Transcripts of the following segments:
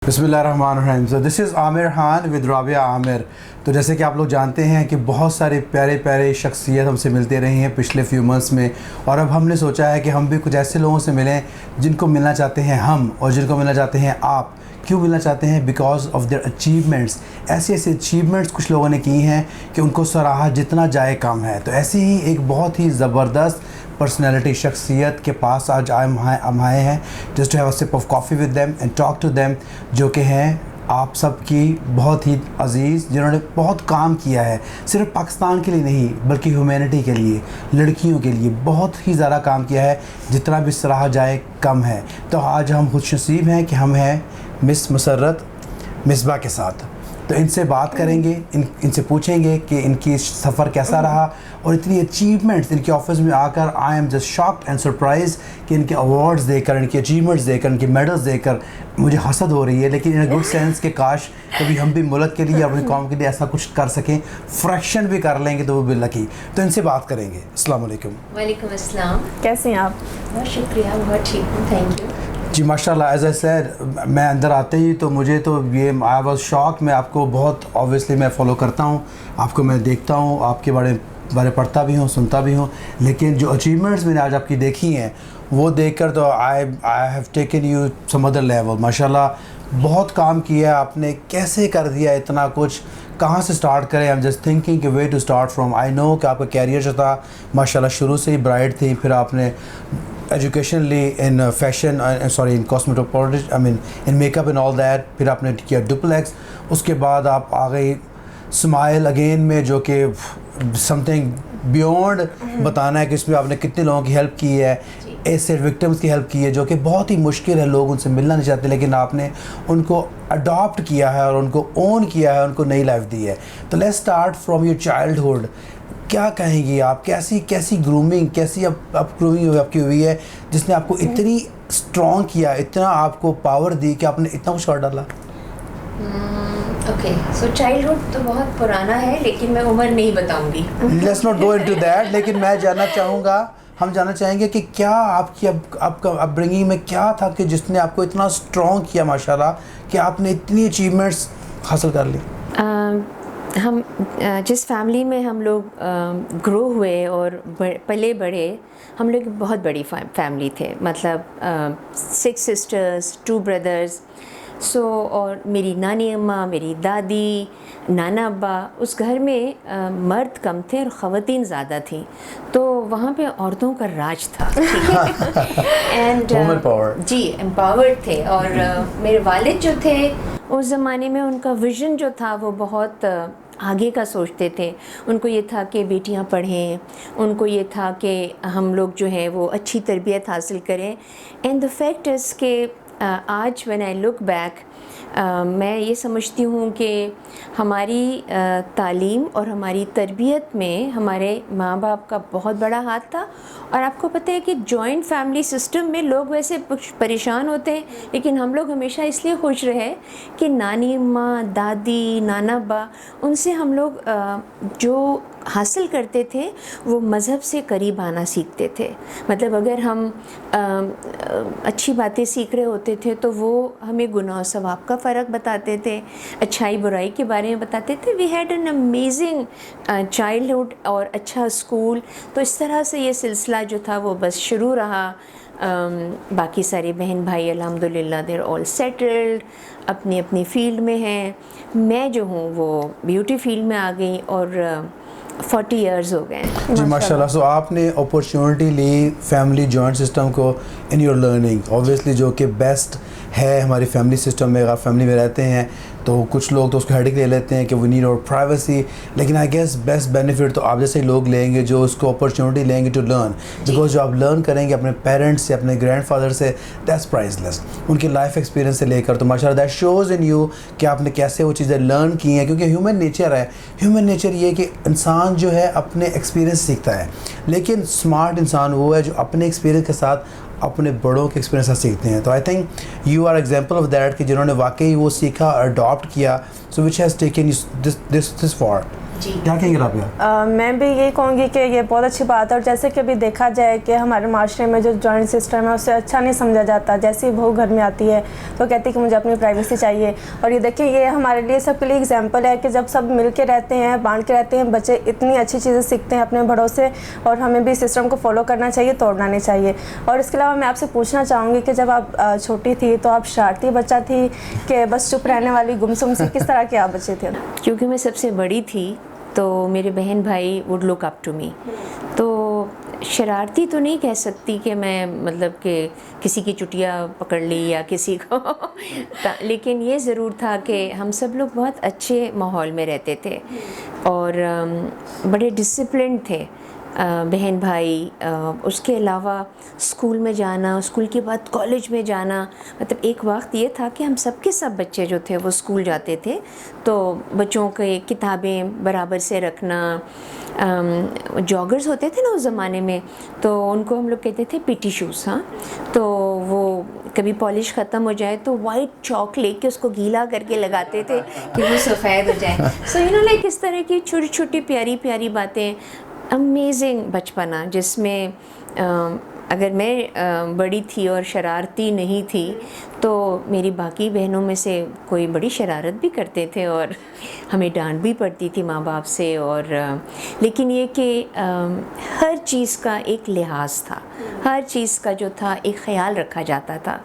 بسم اللہ الرحمن الرحیم. So this is Aamir Khan with Rabia عامر. تو جیسے کہ آپ لوگ جانتے ہیں کہ بہت سارے پیارے پیارے شخصیت ہم سے ملتے رہی ہیں پچھلے فیو منتھس میں, اور اب ہم نے سوچا ہے کہ ہم بھی کچھ ایسے لوگوں سے ملیں جن کو ملنا چاہتے ہیں ہم, اور جن کو ملنا چاہتے ہیں آپ. کیوں ملنا چاہتے ہیں؟ Because of their achievements. ایسے اچیومنٹس کچھ لوگوں نے کی ہیں کہ ان کو سراہا جتنا جائے کم ہے. تو ایسی ہی ایک بہت ہی زبردست پرسنالٹی شخصیت کے پاس آج ہم آئے ہیں just to have a sip of coffee with them and talk to them, جو کہ ہیں آپ سب کی بہت ہی عزیز, جنہوں نے بہت کام کیا ہے, صرف پاکستان کے لیے نہیں بلکہ ہیومینٹی کے لیے, لڑکیوں کے لیے بہت ہی زیادہ کام کیا ہے, جتنا بھی سراہا جائے کم ہے. تو آج ہم خوش نصیب ہیں کہ ہم ہیں مس مسرت مصباح کے ساتھ. تو ان سے بات کریں گے, ان سے پوچھیں گے کہ ان کی سفر کیسا رہا, اور اتنی اچیومنٹس ان کے آفس میں آ کر I am just shocked and surprise کہ ان کے ایوارڈز دے کر, ان کے اچیومنٹس دے کر, ان کے میڈلز دے کر مجھے حسد ہو رہی ہے, لیکن ان اے گڈ سینس کہ کاش کبھی ہم بھی ملک کے لیے, اپنی قوم کے لیے ایسا کچھ کر سکیں, فریکشن بھی کر لیں گے تو وہ بھی لکی. تو ان سے بات کریں گے. السلام علیکم. وعلیکم السلام. کیسے ہیں آپ؟ بہت شکریہ, بہت ٹھیک ہوں, تھینک یو. جی ماشاء اللہ. ایز اے سیڈ, میں اندر آتے ہی تو مجھے تو یہ آئی واز شاک. میں آپ کو بہت آبویسلی میں فالو کرتا ہوں, آپ کو میں دیکھتا ہوں, آپ کے بارے پڑھتا بھی ہوں, سنتا بھی ہوں, لیکن جو اچیومنٹس میں نے آج آپ کی دیکھی ہیں وہ دیکھ کر تو I have taken you some other level. ماشاء اللہ بہت کام کیا ہے آپ نے. کیسے کر دیا اتنا کچھ؟ کہاں سے سٹارٹ کریں؟ آئی ایم جسٹ تھنکنگ کہ وے ٹو سٹارٹ فرام. آئی نو کہ آپ کا کیریئر جو تھا ماشاء اللہ شروع سے ہی برائٹ تھی, پھر آپ نے ایجوکیشن لی in fashion, sorry in cosmetology, I mean in make up and all that. پھر آپ نے کیا ڈپلیکس, اس کے بعد آپ آ گئی اسمائل اگین میں, جو کہ سم تھنگ بیونڈ بتانا ہے کہ اس میں آپ نے کتنے لوگوں کی ہیلپ کی ہے, ایسڈ وکٹمس کی ہیلپ کی ہے, جو کہ بہت ہی مشکل ہے, لوگ ان سے ملنا نہیں چاہتے, لیکن آپ نے ان کو اڈاپٹ کیا ہے اور ان کو اون کیا ہے, ان کو نئی لائف دی ہے. تو let's start from your childhood. کیا کہیں گی آپ, کیسی گرومنگ, کیسی اب گرومنگ آپ کی ہوئی ہے جس نے آپ کو اتنی اسٹرانگ کیا, اتنا آپ کو پاور دی کہ آپ نے اتنا کچھ کر ڈالا؟ اوکے, سو چائلڈہڈ تو بہت پرانا ہے, لیکن میں عمر نہیں بتاؤں گی. Let's not go into that. لیکن میں جاننا چاہوں گا, ہم جاننا چاہیں گے کہ کیا آپ کی آپ کا اپ برنگنگ میں کیا تھا کہ جس نے آپ کو اتنا اسٹرانگ کیا ماشاء اللہ کہ آپ نے اتنی اچیومنٹس حاصل کر لی. ہم جس فیملی میں ہم لوگ گرو ہوئے اور پلے بڑھے, ہم لوگ بہت بڑی فیملی تھے, مطلب 6 سسٹرز 2 بردرز. سو اور میری نانی اماں, میری دادی, نانا ابا, اس گھر میں مرد کم تھے اور خواتین زیادہ تھیں, تو وہاں پہ عورتوں کا راج تھا. اینڈ جی امپاورڈ تھے. اور میرے والد جو تھے اس زمانے میں, ان کا ویژن جو تھا وہ بہت آگے کا سوچتے تھے. ان کو یہ تھا کہ بیٹیاں پڑھیں, ان کو یہ تھا کہ ہم لوگ جو ہے وہ اچھی تربیت حاصل کریں. اینڈ دا فیکٹ از کہ آج وین آئی لک بیک, میں یہ سمجھتی ہوں کہ ہماری تعلیم اور ہماری تربیت میں ہمارے ماں باپ کا بہت بڑا ہاتھ تھا. اور آپ کو پتہ ہے کہ جوائنٹ فیملی سسٹم میں لوگ ویسے پریشان ہوتے ہیں, لیکن ہم لوگ ہمیشہ اس لیے خوش رہے کہ نانی اماں, دادی, نانا ابا, ان سے ہم لوگ جو حاصل کرتے تھے وہ مذہب سے قریب آنا سیکھتے تھے. مطلب اگر ہم اچھی باتیں سیکھ رہے ہوتے تھے تو وہ ہمیں گناہ و ثواب کا فرق بتاتے تھے, اچھائی برائی کے بارے میں بتاتے تھے. We had an amazing childhood اور اچھا اسکول. تو اس طرح سے یہ سلسلہ جو تھا وہ بس شروع رہا. باقی سارے بہن بھائی الحمدللہ دے آر آل سیٹلڈ, اپنی اپنی فیلڈ میں ہیں. میں جو ہوں وہ بیوٹی فیلڈ میں آ گئی اور 40 ایئرز ہو گئے. جی ماشاء اللہ. سو آپ نے اپرچونٹی لی فیملی جوائنٹ سسٹم کو ان یور لرننگ, اوبویسلی جو کہ بیسٹ ہے ہماری فیملی سسٹم میں. اگر آپ فیملی میں رہتے ہیں تو کچھ لوگ تو اس کو ہیڈک لے لیتے ہیں کہ وی نیڈ اور پرائیویسی, لیکن آئی گیس بیسٹ بینیفٹ تو آپ جیسے لوگ لیں گے جو اس کو اپرچونٹی لیں گے ٹو لرن, بیکاز جو آپ لرن کریں گے اپنے پیرنٹس سے, اپنے گرینڈ فادر سے, دیٹس پرائز لیس, ان کی لائف ایکسپیرینس سے لے کر. تو ماشاء اللہ دیٹ شوز ان یو کہ آپ نے کیسے وہ چیزیں لرن کی ہیں, کیونکہ ہیومن نیچر ہے. ہیومن نیچر یہ ہے کہ انسان جو ہے اپنے ایکسپیرینس سیکھتا ہے, لیکن اسمارٹ انسان وہ ہے جو اپنے ایکسپیرینس کے ساتھ اپنے بڑوں کے ایکسپیرینس سے سیکھتے ہیں. تو I think you are example of that کہ جنہوں نے واقعی وہ سیکھا, اڈاپٹ کیا. So which has taken this far. جی کیا کہیں گے رابعہ؟ میں بھی یہی کہوں گی کہ یہ بہت اچھی بات ہے، اور جیسے کہ ابھی دیکھا جائے کہ ہمارے معاشرے میں جو جوائنٹ سسٹم ہے اسے اچھا نہیں سمجھا جاتا. جیسے ہی بہو گھر میں آتی ہے تو کہتی ہے کہ مجھے اپنی پرائیویسی چاہیے. اور یہ دیکھیں یہ ہمارے لیے سب کے لیے ایگزامپل ہے کہ جب سب مل کے رہتے ہیں، بانٹ کے رہتے ہیں، بچے اتنی اچھی چیزیں سیکھتے ہیں اپنے بڑوں سے، اور ہمیں بھی سسٹم کو فالو کرنا چاہیے، توڑنا نہیں چاہیے. اور اس کے علاوہ میں آپ سے پوچھنا چاہوں گی کہ جب آپ چھوٹی تھی تو آپ شرارتی بچہ تھی کہ بس چپ رہنے والی، گمسم سی، کس طرح کے آپ بچے تھے؟ کیونکہ میں سب سے بڑی تھی تو میرے بہن بھائی would look up to me. تو شرارتی تو نہیں کہہ سکتی کہ میں مطلب کہ کسی کی چٹیا پکڑ لی یا کسی کو لیکن یہ ضرور تھا کہ ہم سب لوگ بہت اچھے ماحول میں رہتے تھے اور بڑے ڈسپلنڈ تھے بہن بھائی. اس کے علاوہ اسکول میں جانا، اسکول کے بعد کالج میں جانا، مطلب ایک وقت یہ تھا کہ ہم سب کے سب بچے جو تھے وہ اسکول جاتے تھے تو بچوں کے کتابیں برابر سے رکھنا. جاگرز ہوتے تھے نا اس زمانے میں، تو ان کو ہم لوگ کہتے تھے پی ٹی شوز. ہاں تو وہ کبھی پالش ختم ہو جائے تو وائٹ چاک لے کے اس کو گیلا کر کے لگاتے تھے کہ وہ سفید ہو جائے. سو لائک اس طرح کی چھوٹی چھوٹی پیاری پیاری باتیں. امیزنگ بچپنا جس میں اگر میں بڑی تھی اور شرارتی نہیں تھی تو میری باقی بہنوں میں سے کوئی بڑی شرارت بھی کرتے تھے اور ہمیں ڈانٹ بھی پڑتی تھی ماں باپ سے. اور لیکن یہ کہ ہر چیز کا ایک لحاظ تھا، ہر چیز کا جو تھا ایک خیال رکھا جاتا تھا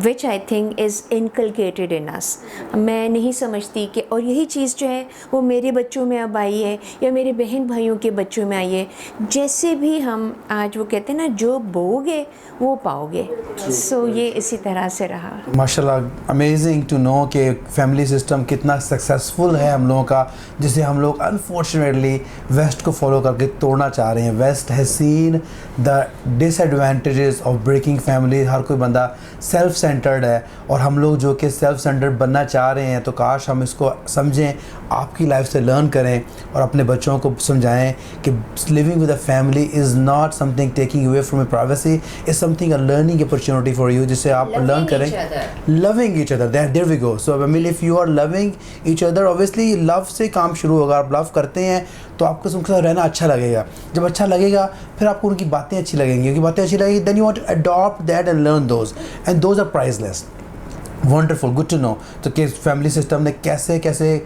وچ آئی تھنک از انکلکیٹڈ ان اس. میں نہیں سمجھتی کہ اور یہی چیز جو ہے وہ میرے بچوں میں اب آئی ہے یا میرے بہن بھائیوں کے بچوں میں آئی ہے. جیسے بھی ہم آج وہ کہتے ہیں نا جو بو گے وہ پاؤ گے. سو یہ اسی طرح سے رہا. ماشاء اللہ امیزنگ ٹو نو کہ فیملی سسٹم کتنا سکسیزفل ہے ہم لوگوں کا، جسے ہم لوگ انفارچونیٹلی ویسٹ کو فالو کر کے توڑنا چاہ رہے ہیں. West has seen the disadvantages of breaking family. ہر کوئی بندہ سیلف سینٹرڈ ہے اور ہم لوگ جو کہ سیلف سینٹرڈ بننا چاہ رہے ہیں تو کاش ہم اس کو سمجھیں، آپ کی لائف سے لرن کریں اور اپنے بچوں کو سمجھائیں کہ living with a family is not something taking away from your privacy, it's something a learning opportunity for you جسے آپ لرن کریں. loving each other, there we go. So I mean if you are loving each other, obviously love سے کام شروع ہوگا. آپ love کرتے ہیں تو آپ کو ان کے ساتھ رہنا اچھا لگے گا. جب اچھا لگے گا پھر آپ کو ان کی باتیں اچھی لگیں گی. ان کی باتیں اچھی لگیں گی then you want to adopt that and learn those, and those are priceless. Wonderful, good to know. تو کہ فیملی سسٹم نے کیسے کیسے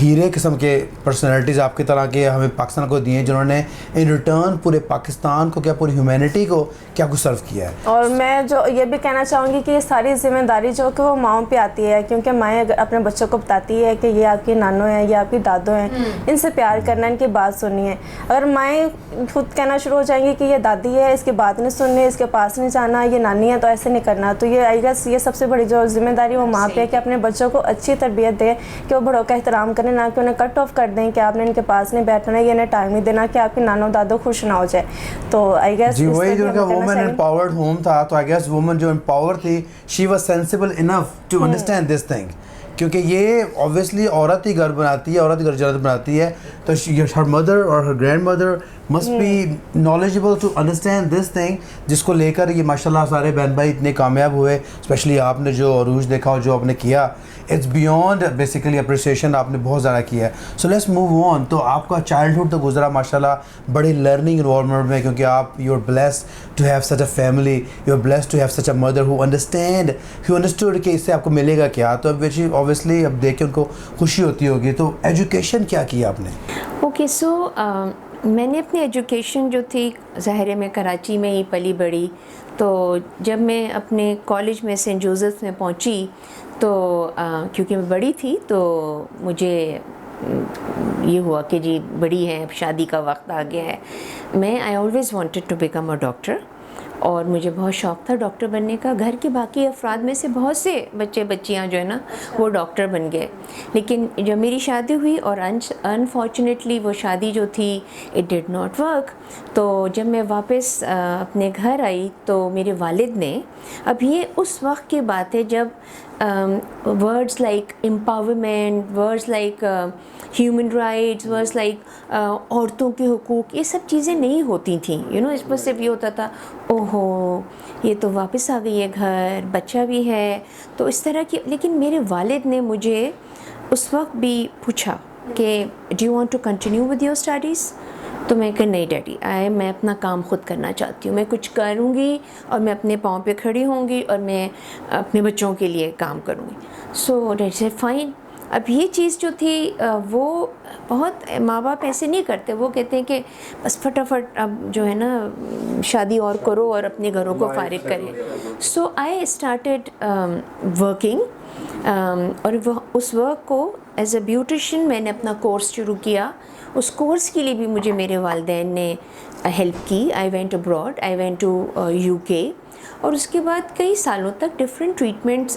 ہیرے قسم کے پرسنالٹیز آپ کی طرح کے ہمیں پاکستان کو دیے ہیں جنہوں نے ان ریٹرن پورے پاکستان کو کیا پوری ہیومینٹی کو کیا کچھ سرو کیا ہے. اور میں جو یہ بھی کہنا چاہوں گی کہ یہ ساری ذمہ داری جو کہ وہ ماؤں پہ آتی ہے، کیونکہ مائیں اپنے بچوں کو بتاتی ہے کہ یہ آپ کی نانو ہیں، یہ آپ کی دادو ہیں، ان سے پیار کرنا، ان کی بات سننی ہے. اگر مائیں خود کہنا شروع ہو جائیں گی کہ یہ دادی ہے، اس کی بات نہیں سننی، اس کے پاس نہیں جانا، یہ نانی ہے تو ایسے نہیں کرنا، تو یہ آئی گیس یہ سب سے بڑی جو ذمہ داری وہ ماں پہ ہے کہ اپنے بچوں کو اچھی تربیت دے کہ وہ بڑوں کا احترام کریں، نہ کہ انہیں کٹ آف کر دیں کہ آپ نے ان کے پاس نہیں بیٹھنا ہے، یہ انہیں ٹائم نہیں دینا کہ آپ کی نانو دادو خوش نہ ہو جائے. تو آئی گیس جی وہی جو کہ وومن امپاورڈ ہوم تھا، تو آئی گیس وومن جو امپاور تھی she was sensible enough to understand this thing. کیونکہ یہ اوبیسلی عورت ہی گھر بناتی ہے، عورت ہی گھر جنت بناتی ہے. تو ہر مدر اور ہر grandmother must be knowledgeable to understand this thing, جس کو لے کر یہ ماشاء اللہ سارے بہن بھائی اتنے کامیاب ہوئے. اسپیشلی آپ نے جو عروج دیکھا اور جو آپ نے کیا، اٹس بیونڈ بیسیکلی اپریسیشن، آپ نے بہت زیادہ کیا ہے. So let's move on. تو آپ کا چائلڈہڈ تو گزرا ماشاء اللہ بڑی لرننگ انوائرمنٹ میں، کیونکہ آپ you are blessed to have such a family, you are blessed to have such a mother who understood کہ اس سے آپ کو ملے گا کیا. تو اوبیسلی اب دیکھ کے ان کو خوشی ہوتی ہوگی. تو ایجوکیشن کیا کیا آپ نے؟ اوکے سو میں نے اپنی ایجوکیشن جو تھی ظاہر ہے میں کراچی میں ہی پلی بڑھی. تو جب میں اپنے کالج میں سینٹ جوزف میں پہنچی تو کیونکہ میں بڑی تھی تو مجھے یہ ہوا کہ جی بڑی ہے، اب شادی کا وقت آ گیا ہے. میں I always wanted to become a doctor, اور مجھے بہت شوق تھا ڈاکٹر بننے کا. گھر کے باقی افراد میں سے بہت سے بچے بچیاں جو ہے نا وہ ڈاکٹر بن گئے. لیکن جب میری شادی ہوئی اور انفارچونیٹلی وہ شادی جو تھی اٹ ڈڈ ناٹ ورک. تو جب میں واپس اپنے گھر آئی تو میرے والد نے، اب یہ اس وقت کی بات ہے جب words like empowerment, words like human rights, words like عورتوں کے حقوق، یہ سب چیزیں نہیں ہوتی تھیں. اس پر صرف یہ ہوتا تھا اوہو یہ تو واپس آ گئی ہے گھر، بچہ بھی ہے، تو اس طرح کی. لیکن میرے والد نے مجھے اس وقت بھی پوچھا کہ do you want to continue with your studies? تو میں کہ نہیں ڈیڈی میں اپنا کام خود کرنا چاہتی ہوں, میں کچھ کروں گی اور میں اپنے پاؤں پہ کھڑی ہوں گی اور میں اپنے بچوں کے لیے کام کروں گی. سو ڈیڈی سے فائن. اب یہ چیز جو تھی وہ بہت ماں باپ ایسے نہیں کرتے, وہ کہتے ہیں کہ بس فٹافٹ اب جو ہے نا شادی اور کرو اور اپنے گھروں کو فارغ کریں. سو آئی اسٹارٹیڈ ورکنگ اور وہ اس ورک کو ایز اے بیوٹیشین میں نے اپنا کورس شروع کیا. اس کورس کے لیے بھی مجھے میرے والدین نے ہیلپ کی. I went abroad, I went to UK, اور اس کے بعد کئی سالوں تک ڈفرینٹ ٹریٹمنٹس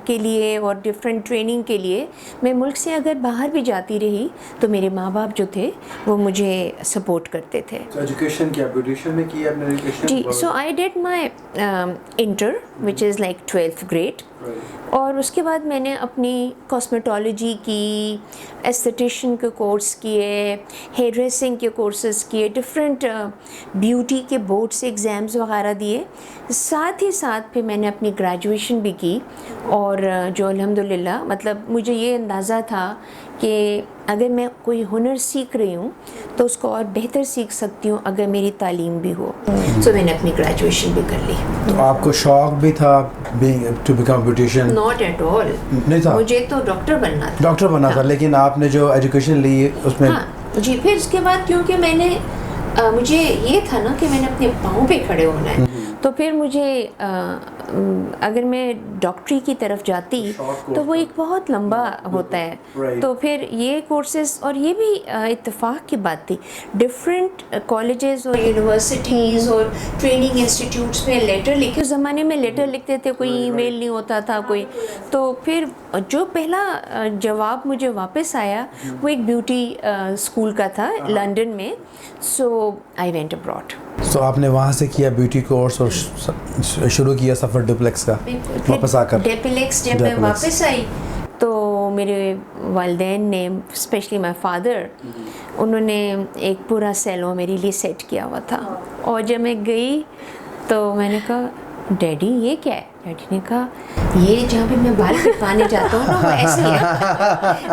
کے لیے اور ڈفرینٹ ٹریننگ کے لیے میں ملک سے اگر باہر بھی جاتی رہی تو میرے ماں باپ جو تھے وہ مجھے سپورٹ کرتے تھے. ایجوکیشن کیا بیوٹیشین میں کی آپ نے ایجوکیشن؟ جی, so I did my inter which is like 12th grade, اور اس کے بعد میں نے اپنی کاسمیٹولوجی کی, ایستھیٹیشین کے کورس کیے, ہیئر ڈریسنگ کے کورسز کیے, ڈفرینٹ بیوٹی کے بورڈس ایگزامز وغیرہ دیے. ساتھ ہی ساتھ پھر میں نے اپنی گریجویشن بھی کی, اور جو الحمدللہ مطلب مجھے یہ اندازہ تھا کہ اگر میں کوئی ہنر سیکھ رہی ہوں تو اس کو اور بہتر سیکھ سکتی ہوں اگر میری تعلیم بھی ہو. سو میں نے اپنی گریجویشن بھی کر لی. تو آپ کو شوق بھی تھا to become beautician? Not at all, نہیں تھا, مجھے تو ڈاکٹر بننا تھا. ڈاکٹر بننا تھا, لیکن آپ نے جو ایجوکیشن لی اس میں؟ ہاں جی, پھر اس کے بعد کیونکہ میں نے مجھے یہ تھا نا کہ میں نے اپنے پاؤں پہ کھڑے ہونا ہے, تو پھر مجھے اگر میں ڈاکٹری کی طرف جاتی تو وہ ایک بہت لمبا ہوتا ہے. تو پھر یہ کورسز, اور یہ بھی اتفاق کی بات تھی, ڈفرینٹ کالجز اور یونیورسٹیز اور ٹریننگ انسٹیٹیوٹس میں لیٹر لکھے. اس زمانے میں لیٹر لکھتے تھے, کوئی ای میل نہیں ہوتا تھا کوئی. تو پھر جو پہلا جواب مجھے واپس آیا وہ ایک بیوٹی اسکول کا تھا لنڈن میں. سو آئی وینٹ ابراڈ. سو آپ نے وہاں سے کیا بیوٹی کورس اور شروع کیا سفر ڈپلیکس کا واپس آ کر؟ ڈپلیکس جب میں واپس آئی تو میرے والدین نے, اسپیشلی مائی فادر, انہوں نے ایک پورا سیلون میرے لیے سیٹ کیا ہوا تھا. اور جب میں گئی تو میں نے کہا ڈیڈی یہ کیا ہے؟ ڈیڈی نے کہا یہ جہاں پہ میں بال کٹوانے جاتا ہوں نا وہ ایسے ہی ہے.